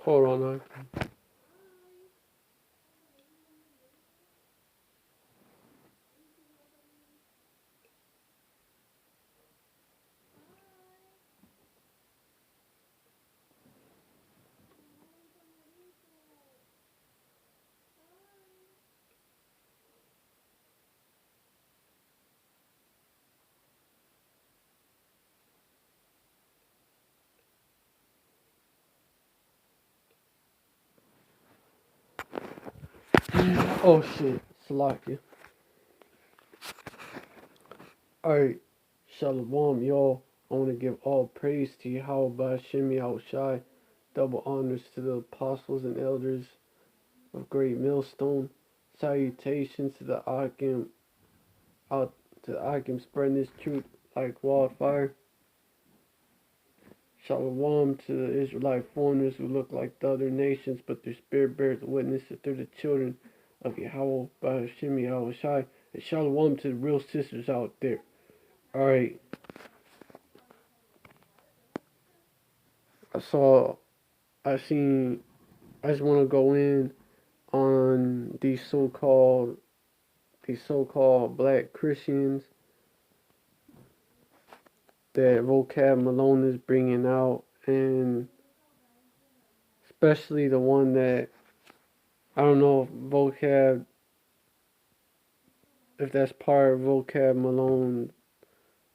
Hold on. Oh shit, Salakia. Alright, Shalom, y'all. I want to give all praise to Yahweh Ba'Shem Yahushai. Double honors to the apostles and elders of Great Millstone. Salutations to the Akim, out to the Akim spreading this truth like wildfire. Shalom to the Israelite foreigners who look like the other nations, but their spirit bears witness that they're the children of Yahweh Ba'Shem Yahushai. And shalom to the real sisters out there. Alright, I saw, I seen, I just want to go in on these so-called black Christians that Vocab Malone is bringing out, and especially the one that I don't know if that's part of Vocab Malone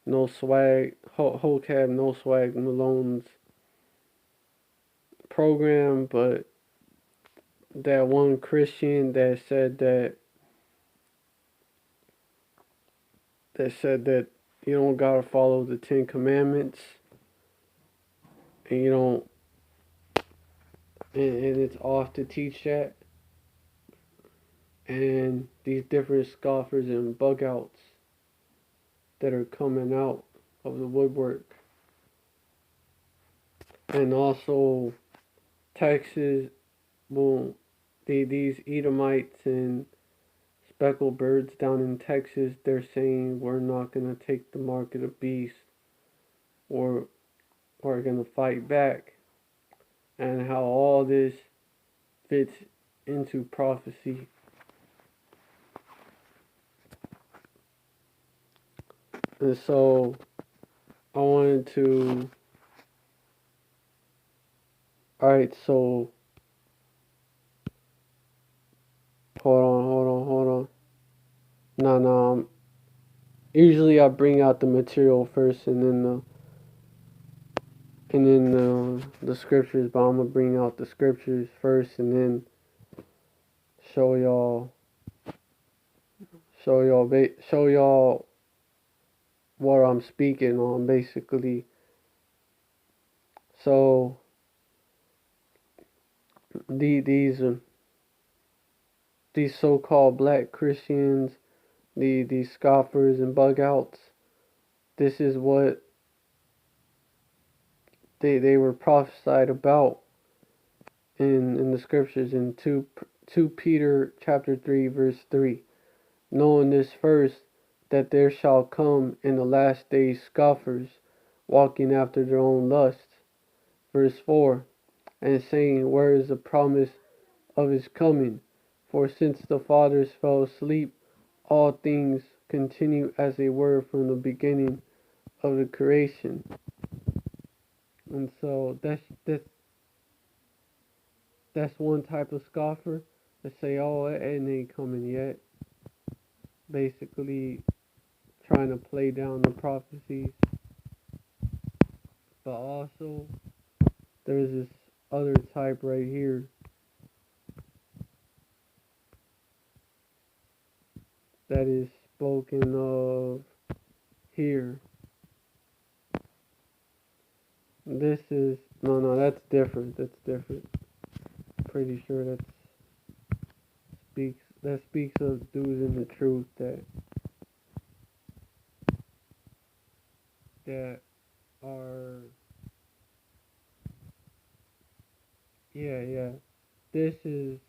no swag Vocab no swag Malone's program, but that one Christian that said that you don't gotta follow the 10 Commandments, and you don't, and it's off to teach that, and these different scoffers and bugouts that are coming out of the woodwork, and also Texas, well, these Edomites and speckled birds down in Texas, they're saying we're not gonna take the mark of the beast, or we're gonna fight back, and how all this fits into prophecy. And so I wanted to, alright, so hold on. No. Usually I bring out the material first and then the scriptures, but I'm gonna bring out the scriptures first and then show y'all show y'all what I'm speaking on basically. So these so-called black Christians, these scoffers and bugouts, this is what they were prophesied about in the scriptures in 2 Peter chapter 3 verse 3. Knowing this first, that there shall come in the last days scoffers, walking after their own lusts. Verse 4, and saying, where is the promise of his coming? For since the fathers fell asleep, all things continue as they were from the beginning of the creation. And so that's one type of scoffer that say, oh, it ain't coming yet. Basically trying to play down the prophecies. But also there's this other type right here that is spoken of here. This is no, that's different. Pretty sure that speaks of dudes in the truth that are, yeah. This is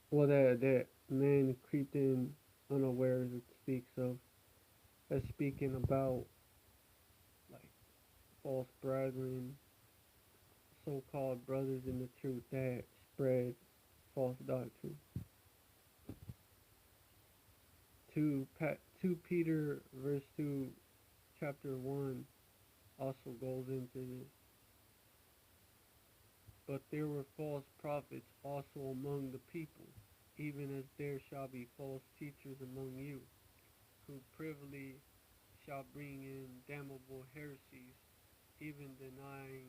what that man creeped in unawares, it speaks of. That's speaking about like false brethren, so-called brothers in the truth that spread false doctrine. 2 Peter verse 2 chapter 1 also goes into this. But there were false prophets also among the people, even as there shall be false teachers among you, who privily shall bring in damnable heresies, even denying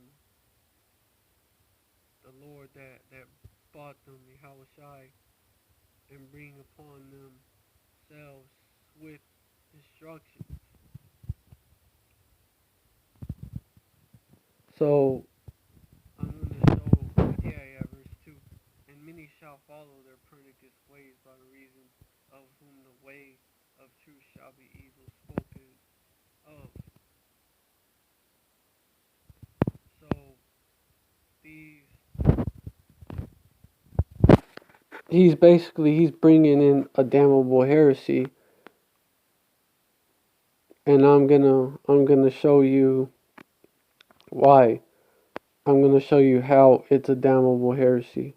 the Lord that bought them, Yahushai, and bring upon themselves swift destruction. So I'm going to show, verse 2. And many shall follow their pernicious ways, by reason of whom the way of truth shall be evil spoken of. So these, he's bringing in a damnable heresy, and I'm gonna show you why. I'm gonna show you how it's a damnable heresy.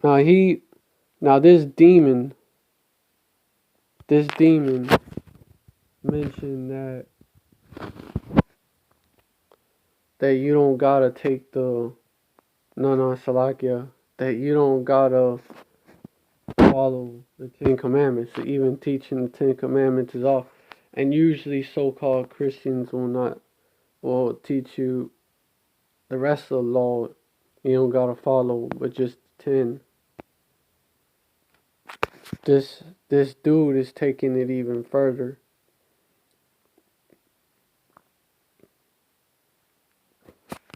Now this demon mentioned that you don't gotta take the Salakia, that you don't gotta follow the Ten Commandments. So even teaching the Ten Commandments is off. And usually so-called Christians will teach you the rest of the law you don't gotta follow, but just 10. This dude is taking it even further.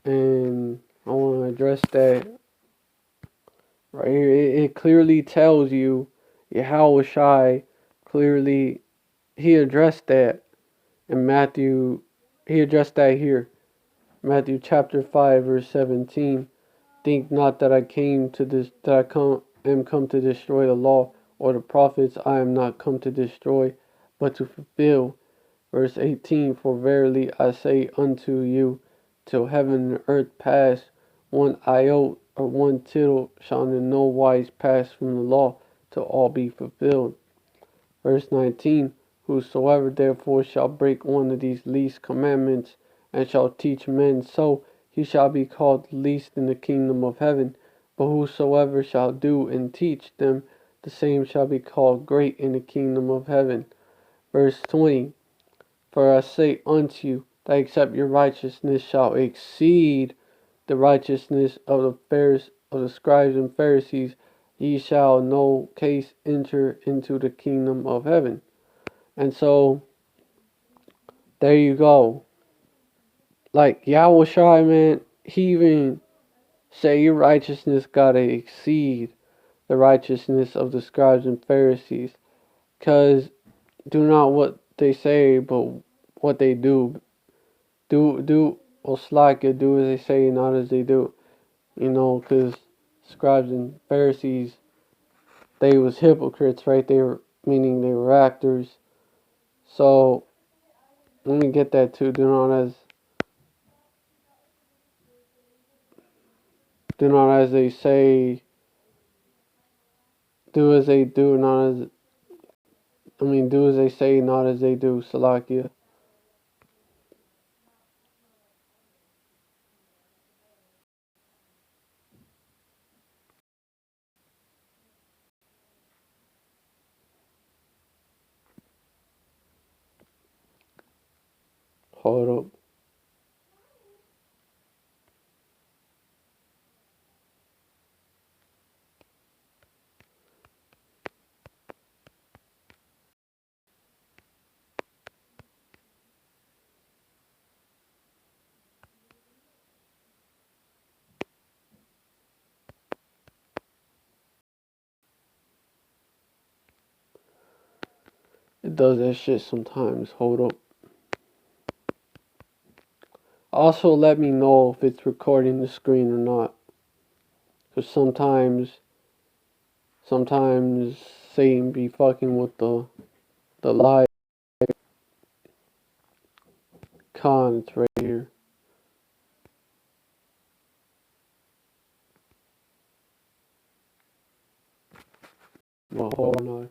And I want to address that right here. It clearly tells you, Yahushai clearly, he addressed that in Matthew. He addressed that here. Matthew chapter 5 verse 17. Think not that I came to this, that am come to destroy the law or the prophets. I am not come to destroy, but to fulfill. Verse 18. For verily I say unto you, till heaven and earth pass, one iota or one tittle shall in no wise pass from the law, till all be fulfilled. Verse 19. Whosoever therefore shall break one of these least commandments, and shall teach men so, he shall be called least in the kingdom of heaven. But whosoever shall do and teach them, the same shall be called great in the kingdom of heaven. Verse 20. For I say unto you, that except your righteousness shall exceed the righteousness of the scribes and Pharisees, ye shall no case enter into the kingdom of heaven. And so, there you go. Like Yahushua, man, he even say your righteousness gotta exceed the righteousness of the scribes and Pharisees. Because do not what they say, but what they do. Oslaka, do as they say, not as they do. Because scribes and Pharisees, they was hypocrites, right? Meaning they were actors. So, let me get that too. Do not as they say, do as they do, do as they say, not as they do, Salakia. Hold up. It does that shit sometimes. Hold up. Also, let me know if it's recording the screen or not. Because sometimes Satan be fucking with the live. Con, it's right here. Well, hold on.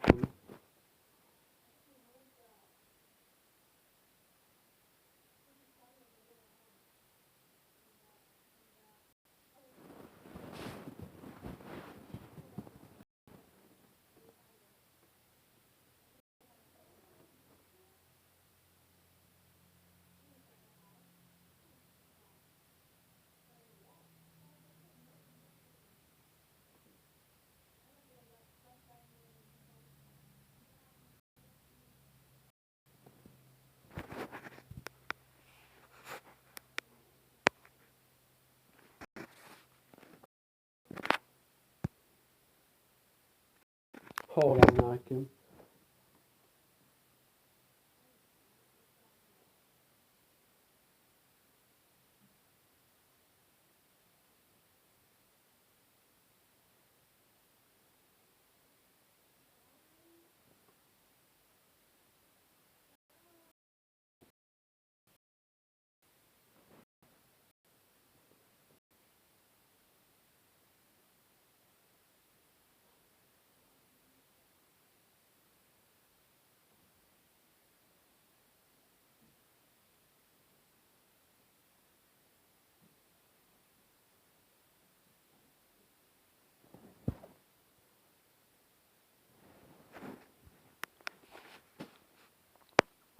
Hold on, Akim.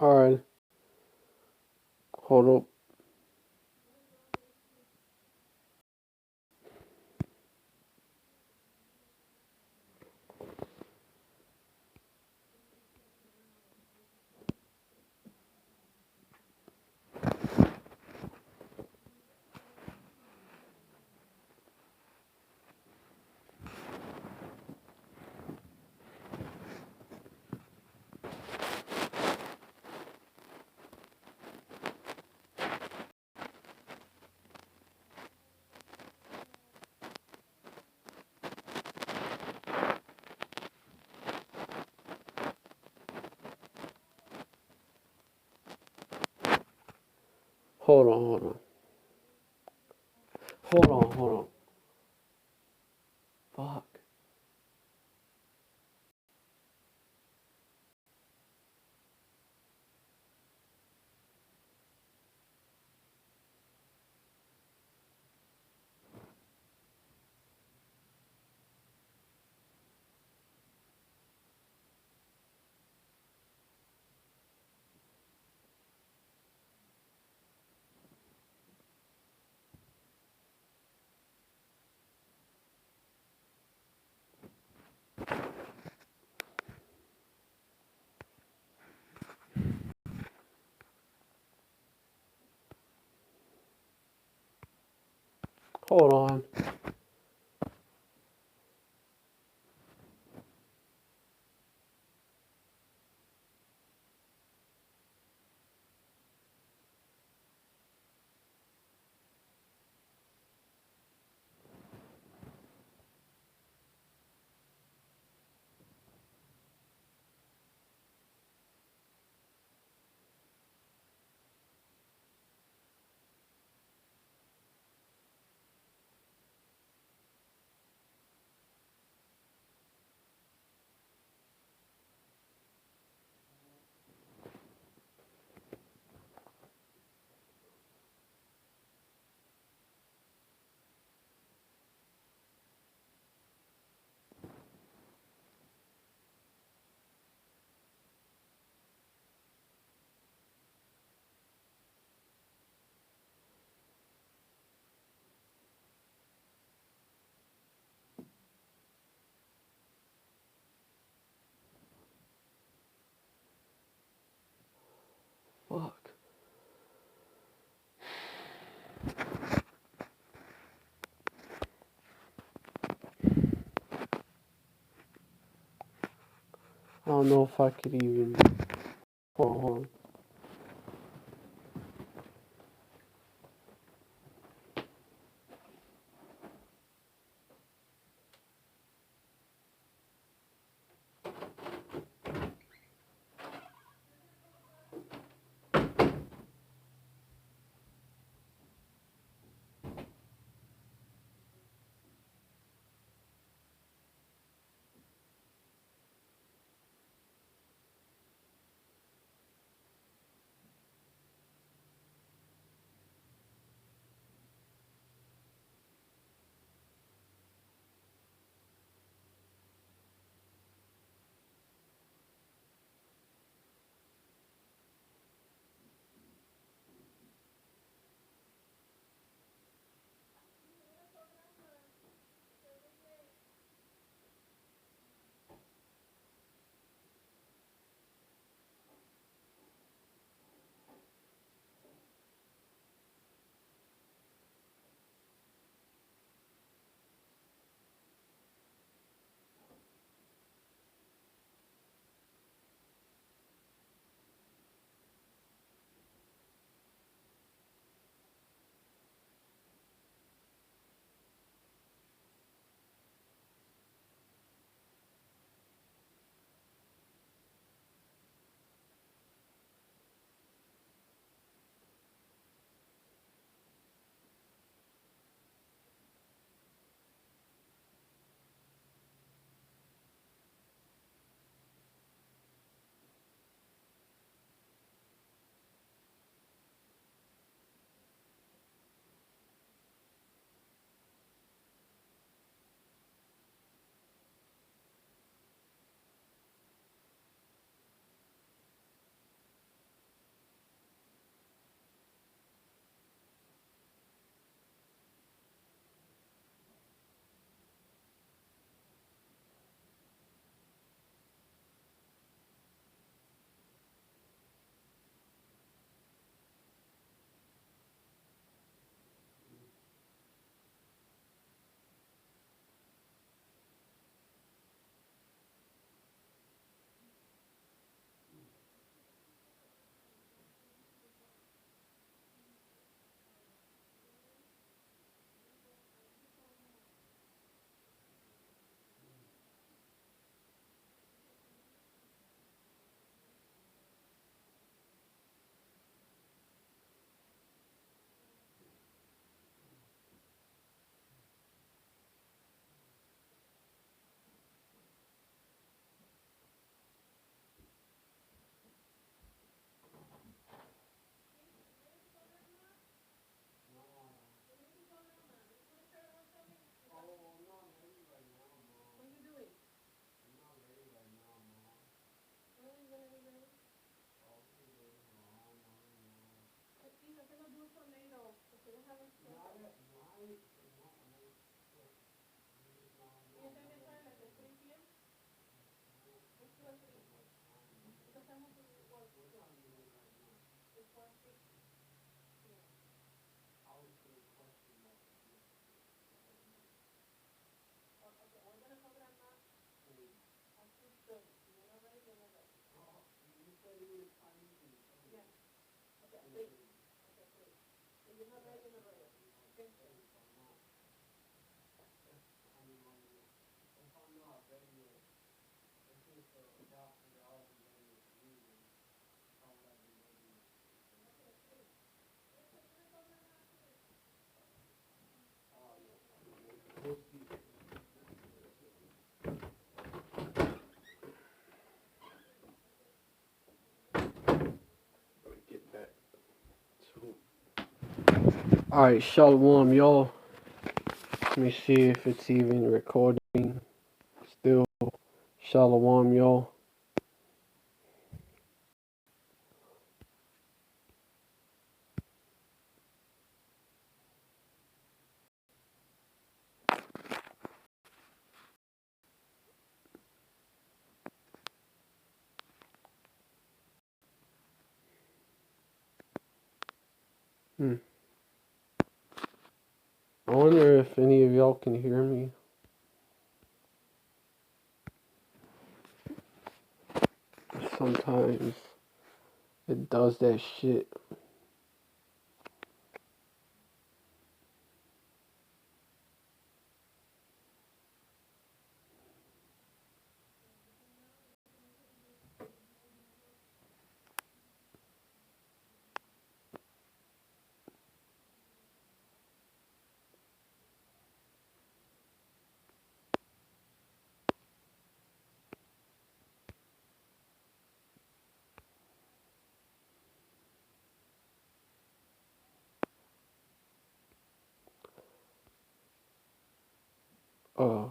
Alright. Hold up. Hold on, hold on. Hold on. Fuck. Hold on. Fuck. I don't know if I could even. Hold on. Alright, Shalom, y'all. Let me see if it's even recording. Still, Shalom, y'all. I wonder if any of y'all can hear me. Sometimes it does that shit. Uh,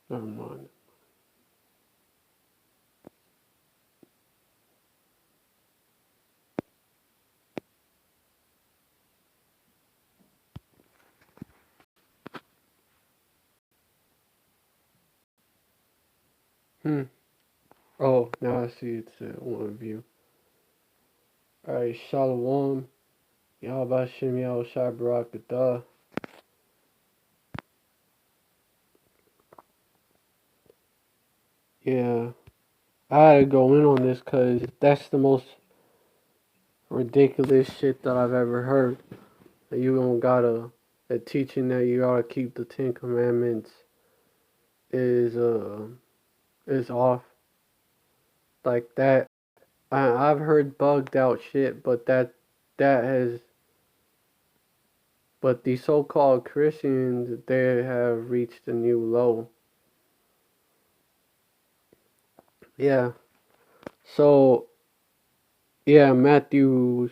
Never mind. Oh, now I see it's one view. Alright, Shalom. Y'all about Shimmy Al Shai Barakatah. Yeah, I had to go in on this because that's the most ridiculous shit that I've ever heard. That you don't gotta, that teaching that you gotta keep the 10 Commandments is off like that. I've heard bugged out shit, but that has, but the so-called Christians, they have reached a new low. Yeah. So yeah, in Matthew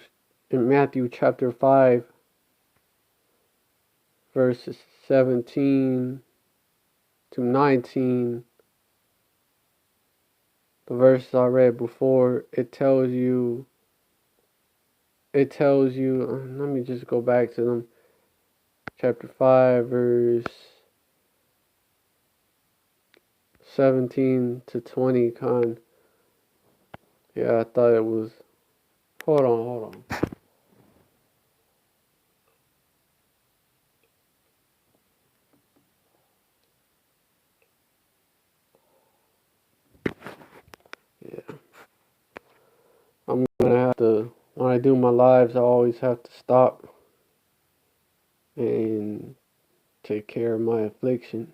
chapter 5, verses 17 to 19, the verses I read before, let me just go back to them. Chapter 5, verse 17 to 20, yeah, I thought it was, hold on. Yeah, I'm gonna have to, when I do my lives, I always have to stop and take care of my affliction.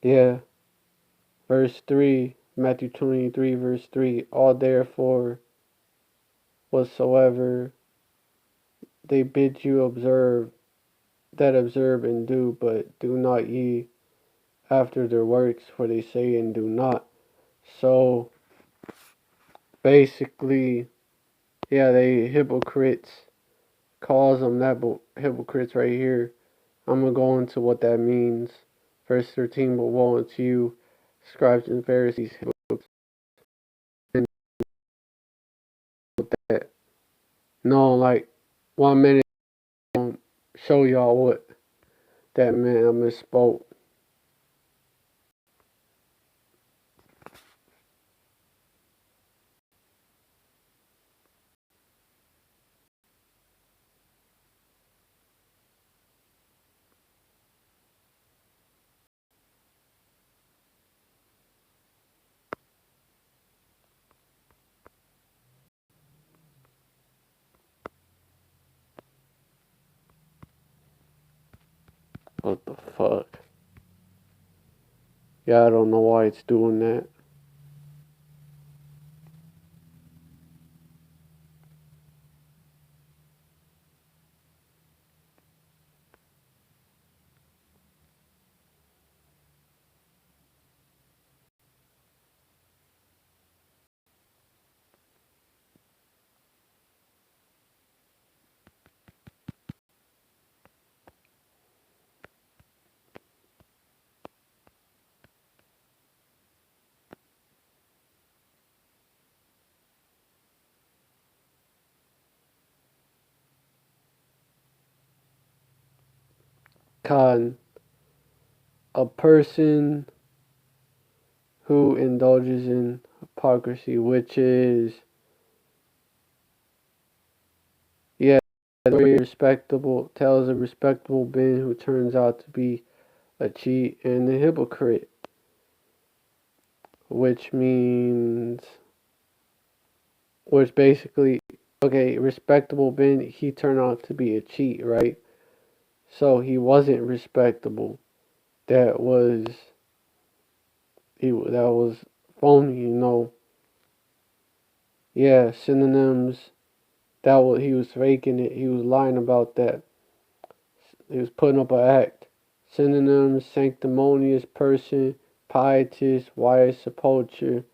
Yeah, verse 3, Matthew 23, verse 3, all therefore whatsoever they bid you observe, that observe and do, but do not ye after their works, for they say and do not. So basically, yeah, they hypocrites, calls them that, but hypocrites right here. I'm going to go into what that means. Verse 13, but woe unto you, scribes and Pharisees, hypocrites. And that, no, like 1 minute, show y'all what that meant I misspoke. What the fuck? Yeah, I don't know why it's doing that. Con, a person who indulges in hypocrisy, which is, yeah, very respectable, tells a respectable Ben who turns out to be a cheat and a hypocrite, which means, which basically, okay, respectable Ben, he turned out to be a cheat, right? So he wasn't respectable. That was, that was phony, Yeah, synonyms. That was, he was faking it. He was lying about that. He was putting up an act. Synonyms: sanctimonious person, pietist, wise sepulture,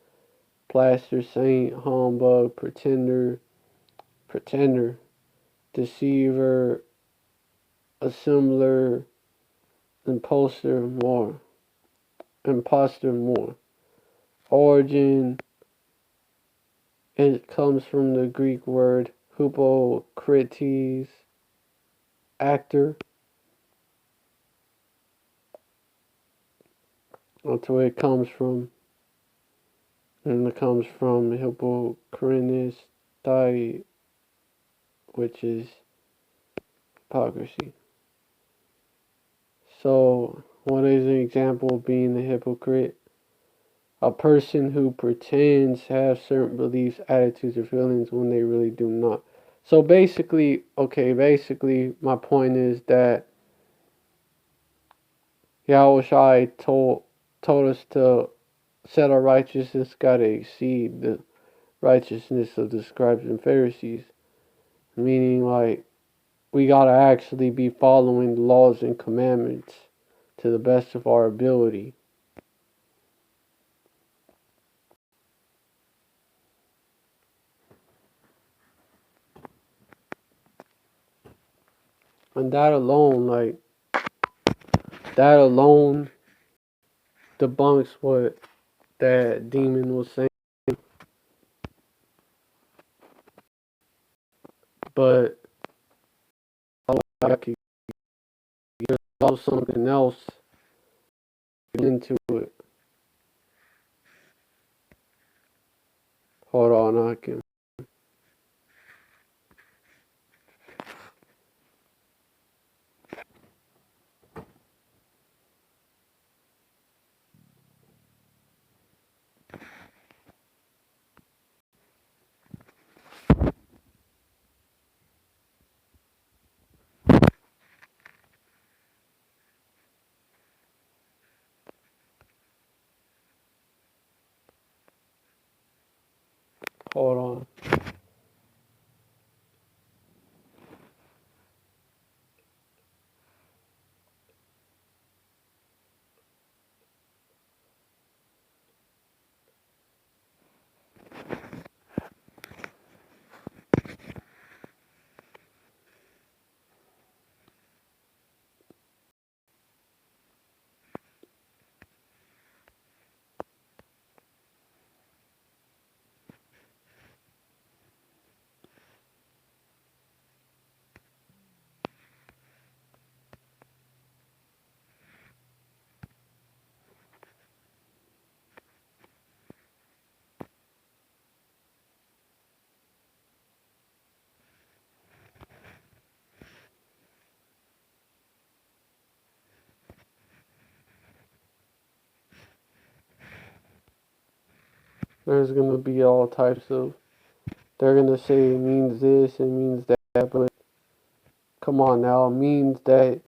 plaster saint, humbug, pretender, deceiver, assembler, imposter more. Origin, it comes from the Greek word hypokrites, actor. That's where it comes from. And it comes from hypocritus, which is hypocrisy. So, what is an example of being a hypocrite? A person who pretends to have certain beliefs, attitudes, or feelings when they really do not. So basically, my point is that Yahweh told us to set our righteousness gotta exceed the righteousness of the scribes and Pharisees. Meaning, like, we gotta actually be following the laws and commandments to the best of our ability. And that alone debunks what that demon was saying. But I could get something else into it. Hold on, I can. Hold on. There's going to be all types of, they're going to say it means this, it means that, but come on now, it means that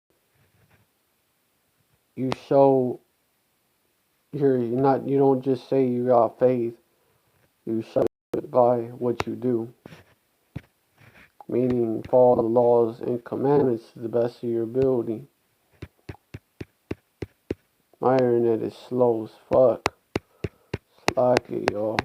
you show you're not, you don't just say you got faith, you show it by what you do. Meaning follow the laws and commandments to the best of your ability. My internet is slow as fuck. Slack it, y'all.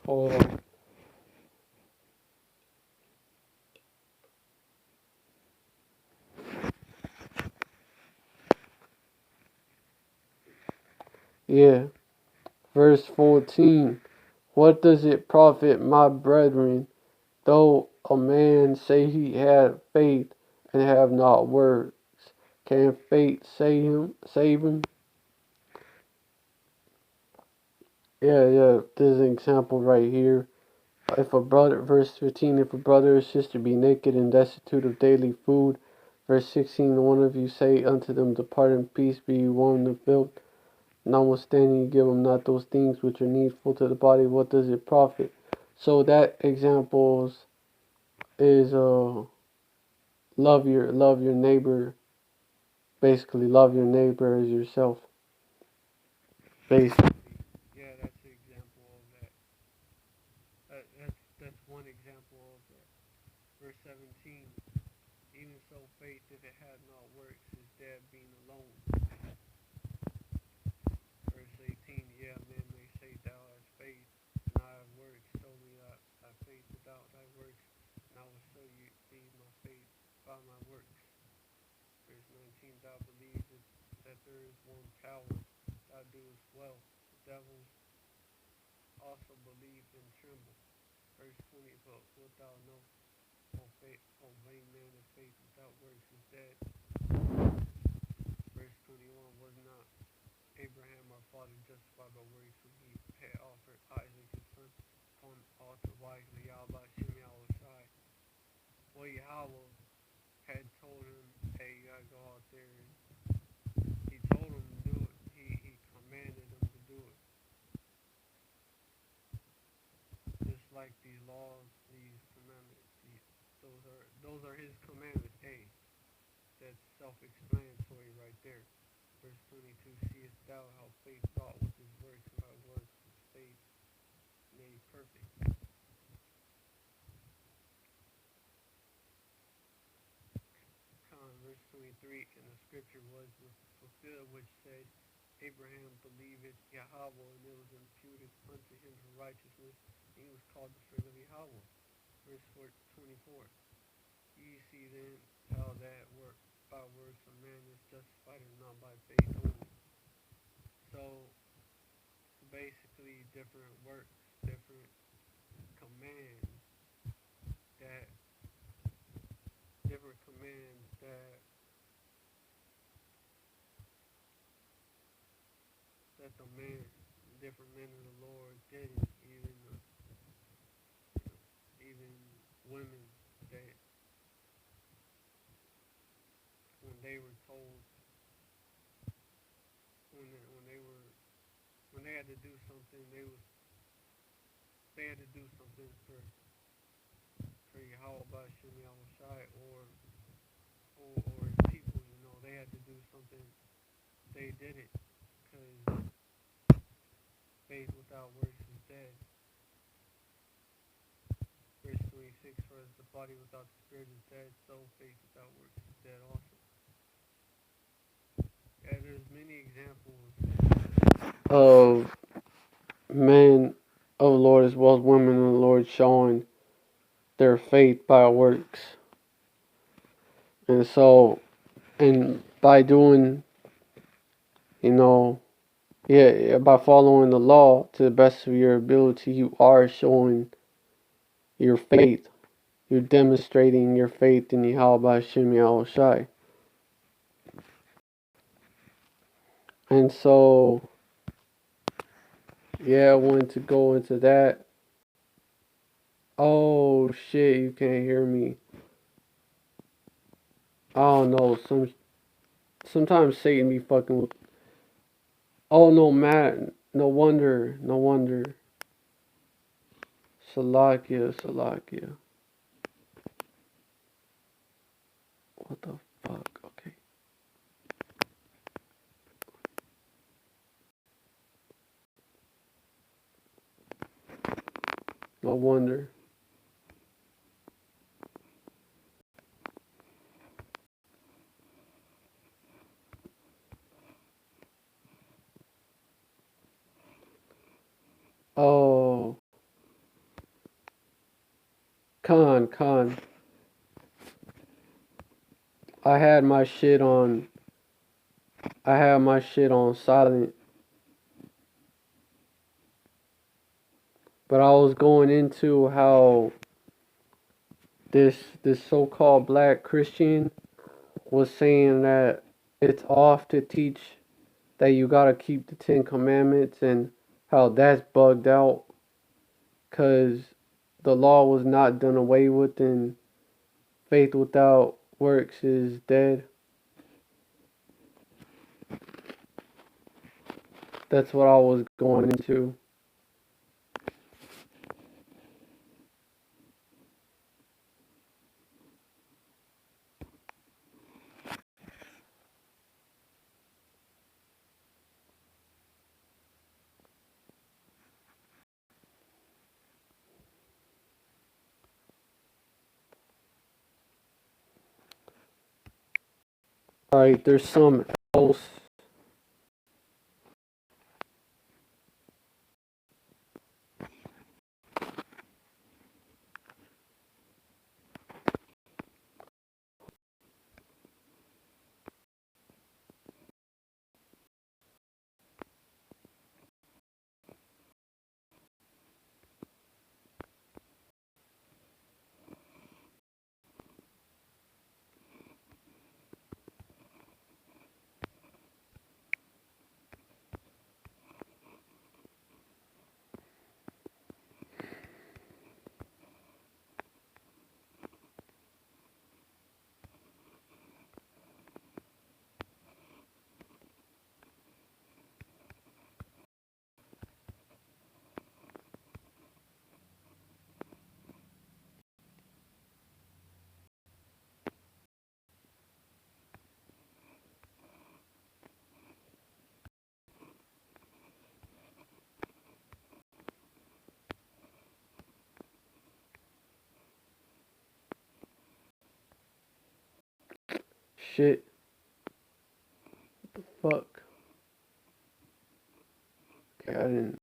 Hold on. Yeah. Verse 14. What does it profit, my brethren, though a man say he had faith and have not works? Can faith save him? Yeah. There's an example right here. If a brother, verse 15, if a brother or sister be naked and destitute of daily food, verse 16, one of you say unto them, depart in peace, be ye warmed and filled. Notwithstanding, you give them not those things which are needful to the body. What does it profit? So that example is love your neighbor. Basically, love your neighbor as yourself. Basically, yeah, that's the example of that. That's one example of that. Verse 17. Even so, faith, if it had not works, is dead being alone. Verse 18, yeah, men may say, thou hast faith, and I have works. Show me thy faith without thy works, and I will show you thee my faith by my works. Verse 19, thou believest that there is one power, thou doest well. The devils also believe and tremble. Verse 20, but wilt thou know, O vain man, that faith without works is dead. Verse 21, was not Abraham our father justified by works when he had offered Isaac his son upon the altar wisely Yahweh Shem Yahushai? Well, Yahweh had told him, hey, you gotta go out there, and he told him to do it. He commanded him to do it. Just like these laws, these commandments, those are his commandments. Hey, that's self-explanatory right there. Verse 22, seest thou how faith wrought with his works, without works is faith made perfect. Verse 23, and the scripture was fulfilled, which said, Abraham believed Yahweh, and it was imputed unto him for righteousness, and he was called the friend of Yahweh. Verse 24, ye see then how that by works a man is justified and not by faith only. So basically, different works, different commands that the man, different men of the Lord did it. Even women that when they were told when they had to do something, they had to do something for Yahweh Shem Yahushai or his people. They had to do something. They did it because faith without works is dead. Verse 26, for as the body without the spirit is dead, so faith without works is dead also. Yeah, there's many examples of men of the Lord as well as women of the Lord showing their faith by works. And so, and by doing, by following the law to the best of your ability, you are showing your faith. you're demonstrating your faith in Yahweh Hashem Yahushai. And so, yeah, I wanted to go into that. Oh shit, you can't hear me. I don't know. Sometimes Satan be fucking with. Oh no, Matt. No wonder. No wonder. Salakia, Salakia. What the fuck? Okay. No wonder. Oh, Khan. I had my shit on. I had my shit on silent, but I was going into how this so-called black Christian was saying that it's off to teach that you gotta keep the Ten Commandments and how that's bugged out because the law was not done away with and faith without works is dead. That's what I was going into. Alright, there's some else. Shit. Fuck. Okay, I didn't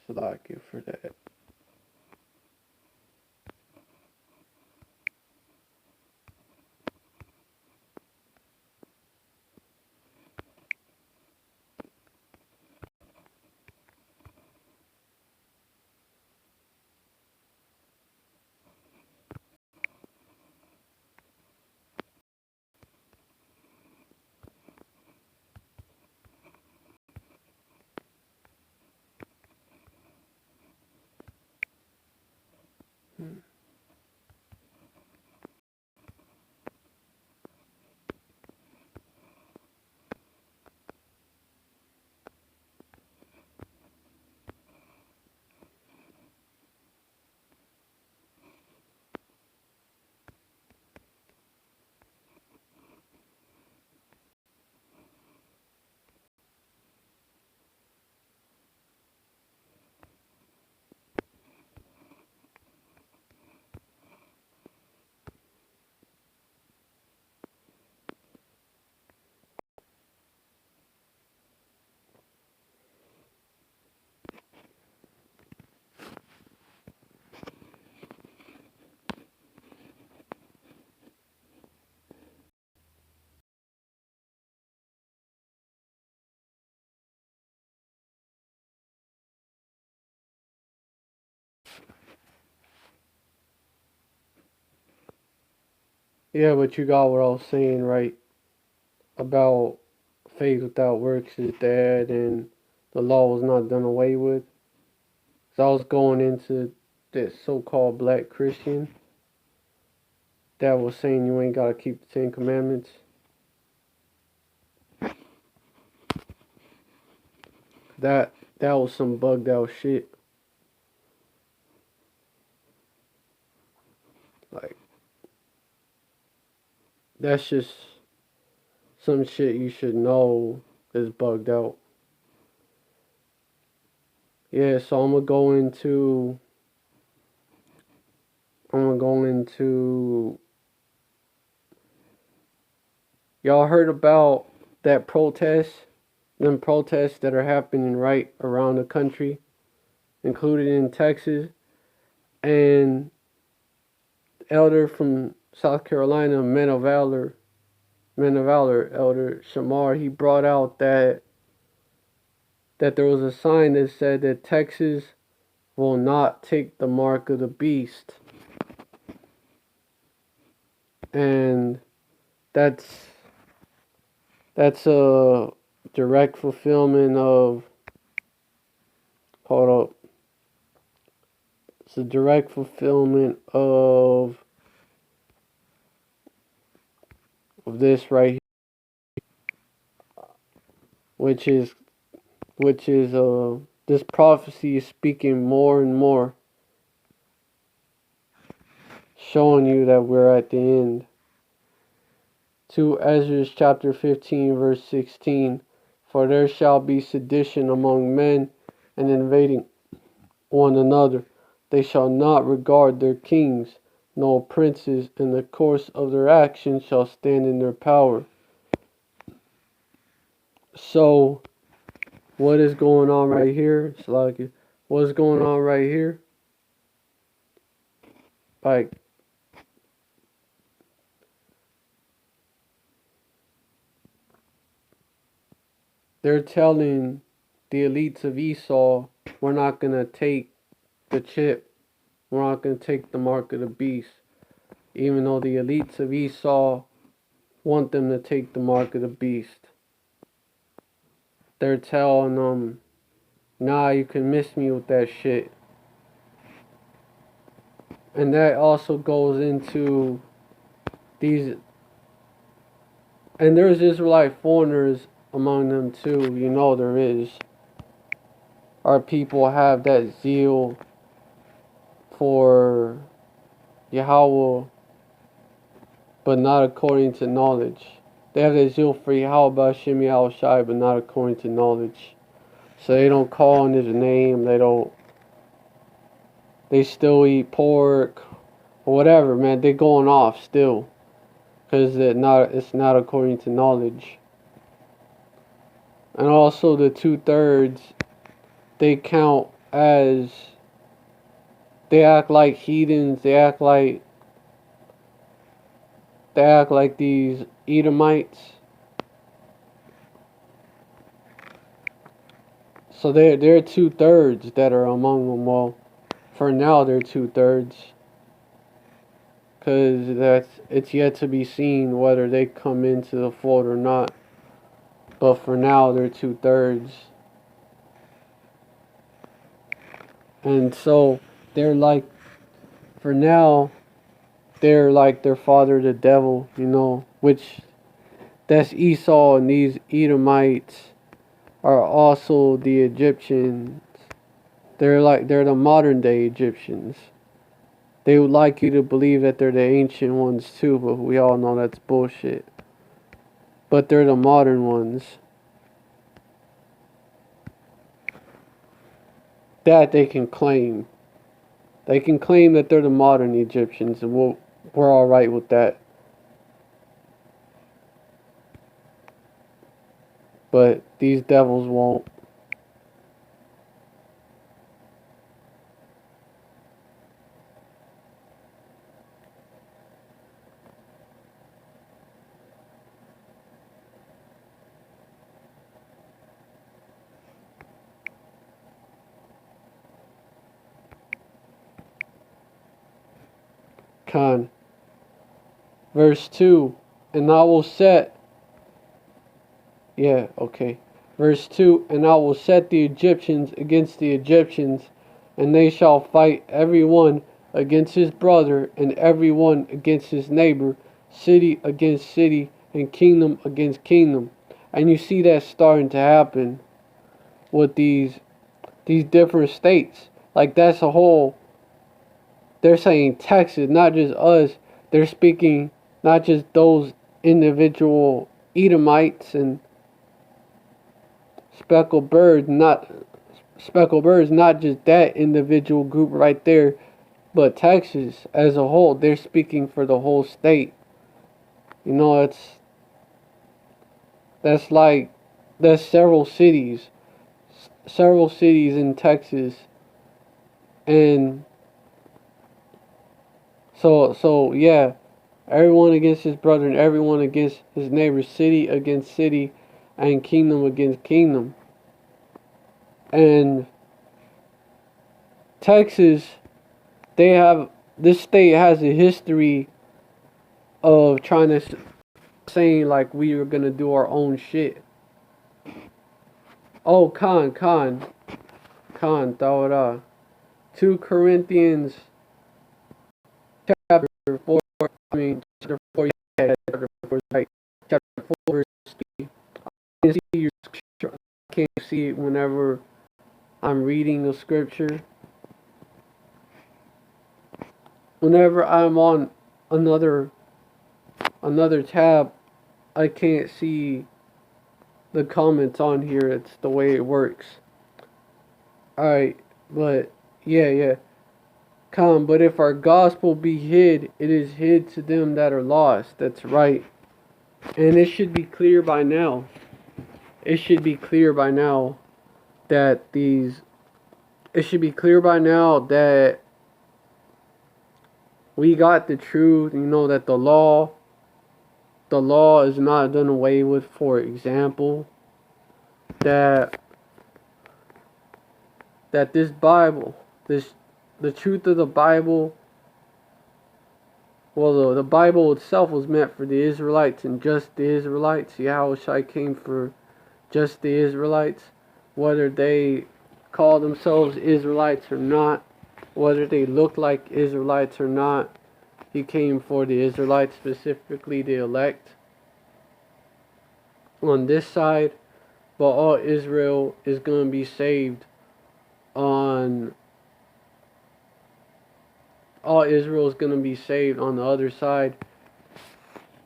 select you for that. Yeah, but you got what I was saying, right? About faith without works is dead and the law was not done away with. So I was going into this so-called black Christian that was saying you ain't gotta keep the Ten Commandments. That was some bugged out shit. Like that's just some shit you should know is bugged out. Yeah, so I'm gonna go into y'all heard about that protest? Them protests that are happening right around the country, including in Texas. And elder from South Carolina, Men of Valor, Elder Shamar, he brought out that there was a sign that said that Texas will not take the mark of the beast. And that's that's a direct fulfillment of hold up. It's a direct fulfillment of this right here, which is this prophecy is speaking more and more, showing you that we're at the end. To Ezra chapter 15 verse 16, for there shall be sedition among men and invading one another. They shall not regard their kings, nor princes, and the course of their actions shall stand in their power. So, what is going on right here? It's like, what's going on right here? Like, they're telling the elites of Esau, we're not going to take the chip. We're not going to take the mark of the beast. Even though the elites of Esau want them to take the mark of the beast. They're telling them, nah, you can miss me with that shit. And that also goes into these, and there's Israelite foreigners among them too. You know there is. Our people have that zeal for Yahweh, but not according to knowledge. They have that zeal for Yahweh Bashim Yahweh Shai, but not according to knowledge. So they don't call on his name. They still eat pork or whatever, man. They're going off still because it's not according to knowledge. And also the 2/3, they count as, they act like heathens. They act like these Edomites. So they're 2/3 that are among them. Well, for now they're 2/3, because it's yet to be seen whether they come into the fold or not. But for now they're 2/3, and so they're like, for now they're like their father the devil, which that's Esau, and these Edomites are also the Egyptians. They're the modern day Egyptians. They would like you to believe that they're the ancient ones too, but we all know that's bullshit. But they're the modern ones. That they can claim. They can claim that they're the modern Egyptians, and we're alright with that. But these devils won't. Con. Verse 2, and I will set, yeah, okay. Verse 2, and I will set the Egyptians against the Egyptians, and they shall fight every one against his brother, and every one against his neighbor, city against city, and kingdom against kingdom. And you see that starting to happen with these different states. Like that's a whole, they're saying Texas, not just us. They're speaking not just those individual Edomites and speckled birds, not just that individual group right there, but Texas as a whole. They're speaking for the whole state. You know, that's like that's several cities in Texas, and so yeah, everyone against his brother and everyone against his neighbor, city against city, and kingdom against kingdom. And Texas, this state has a history of trying to saying like we were gonna do our own shit. Oh, Tawada. 2 Corinthians chapter 4, chapter 4, yeah, chapter 4 is right. Chapter 4, verse 3. I can see your scripture. I can't see it whenever I'm reading the scripture. Whenever I'm on another tab, I can't see the comments on here. It's the way it works. Alright, but yeah. But if our gospel be hid, it is hid to them that are lost. That's right. And it should be clear by now. It should be clear by now that we got the truth, that the law is not done away with. For example, that this Bible, the truth of the Bible, well, the Bible itself was meant for the Israelites and just the Israelites. Yahushua came for just the Israelites, whether they call themselves Israelites or not, whether they look like Israelites or not. He came for the Israelites, specifically the elect on this side, but all Israel is going to be saved on all Israel is going to be saved on the other side.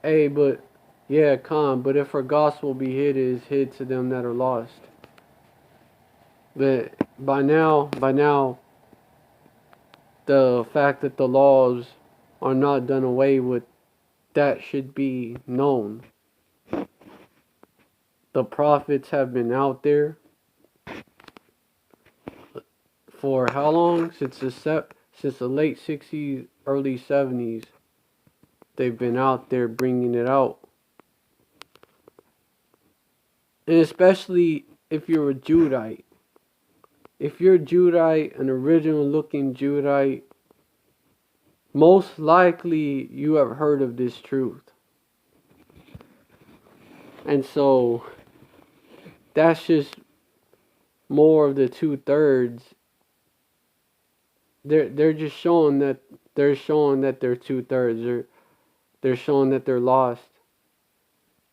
Hey, but yeah, but if our gospel be hid, it is hid to them that are lost. But by now, the fact that the laws are not done away with, that should be known. The prophets have been out there for how long? Since the late 60s, early 70s. They've been out there bringing it out. And especially if you're a Judite. If you're a Judite, an original looking Judite, most likely you have heard of this truth. And so that's just more of the 2/3. They're just showing that they're 2/3. They're showing that they're lost.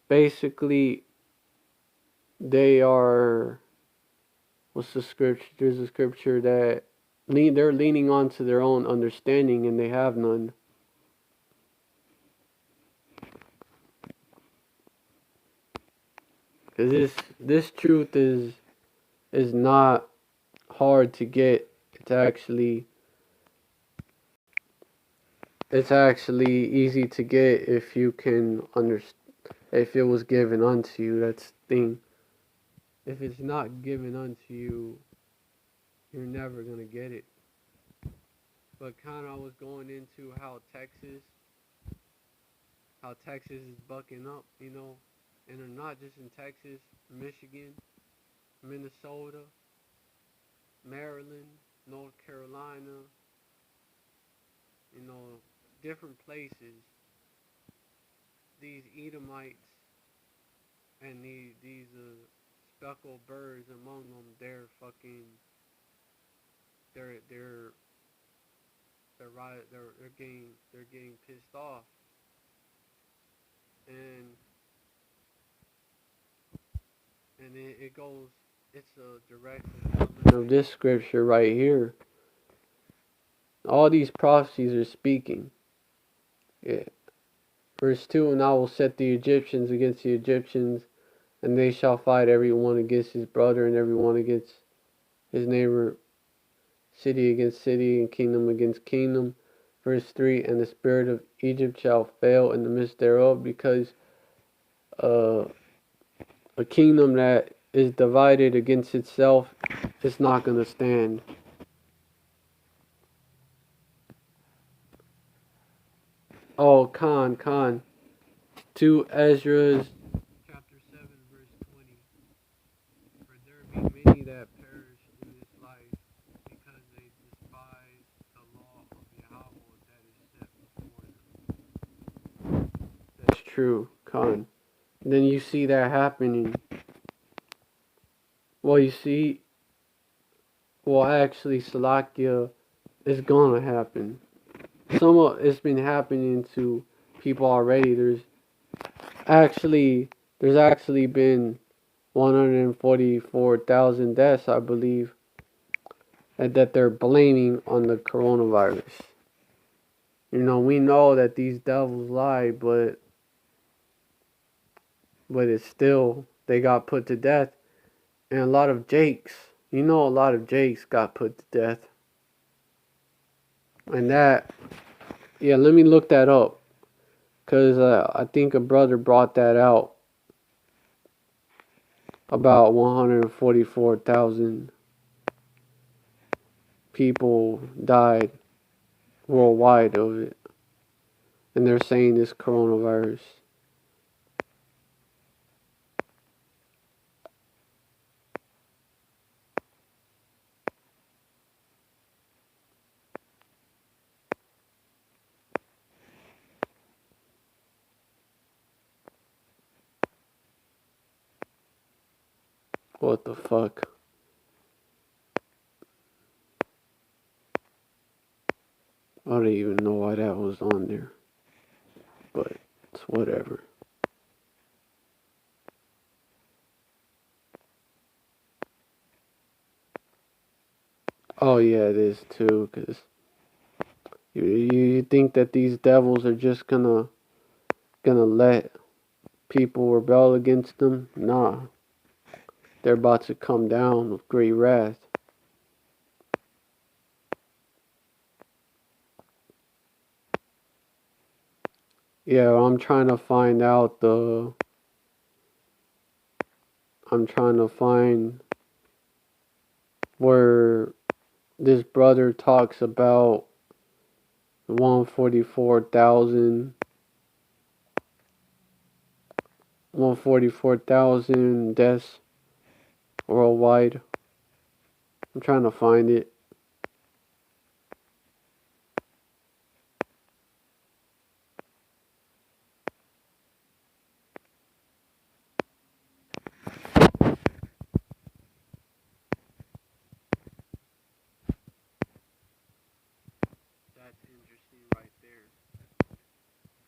Basically, they are. What's the scripture? There's a scripture that they're leaning onto their own understanding, and they have none. Because this truth is not hard to get. It's actually easy to get if you can understand. If it was given unto you, that's the thing. If it's not given unto you, you're never gonna get it. But kind of I was going into how Texas is bucking up, and they're not just in Texas, Michigan, Minnesota, Maryland, North Carolina, different places. these Edomites and these speckled birds among them, they're fucking they're they're they're getting pissed off, and it goes, it's a direct fulfillment of this scripture right here. All these prophecies are speaking. Yeah. Verse 2, and I will set the Egyptians against the Egyptians, and they shall fight every one against his brother, and every one against his neighbor, city against city, and kingdom against kingdom. Verse 3, and the spirit of Egypt shall fail in the midst thereof, because uh, a kingdom that is divided against itself is not going to stand. Oh, Khan. 2 Ezra's chapter 7, verse 20. For there be many that perish in this life, because they despise the law of Yahweh that is set before them. That's true, Khan. And then you see that happening. Well, you see, actually, Salakia is gonna happen. It's been happening to people already. Actually, there's actually been 144,000 deaths, I believe, and that they're blaming on the coronavirus. You know, we know that these devils lie, but it's still, they got put to death. And a lot of Jakes, a lot of Jakes got put to death. And that, yeah, let me look that up. Because I think a brother brought that out. About 144,000 people died worldwide of it. And they're saying this coronavirus. What the fuck? I don't even know why that was on there. But it's whatever. Oh yeah, it is too, because you think that these devils are just gonna let people rebel against them? Nah. They're about to come down with great wrath. Yeah, I'm trying to find where this brother talks about 144,000 deaths worldwide. I'm trying to find it. That's interesting right there.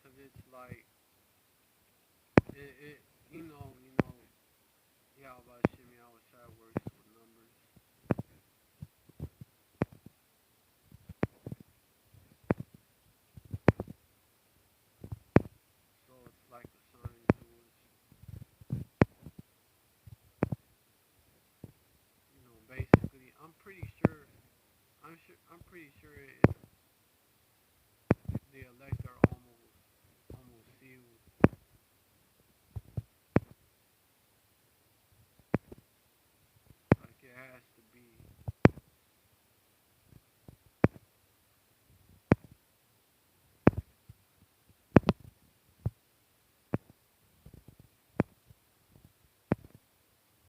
Because it's like, you know, yeah, about Shimmy, I was trying to work with numbers. So it's like a sign to us. Basically, I'm pretty sure it's the election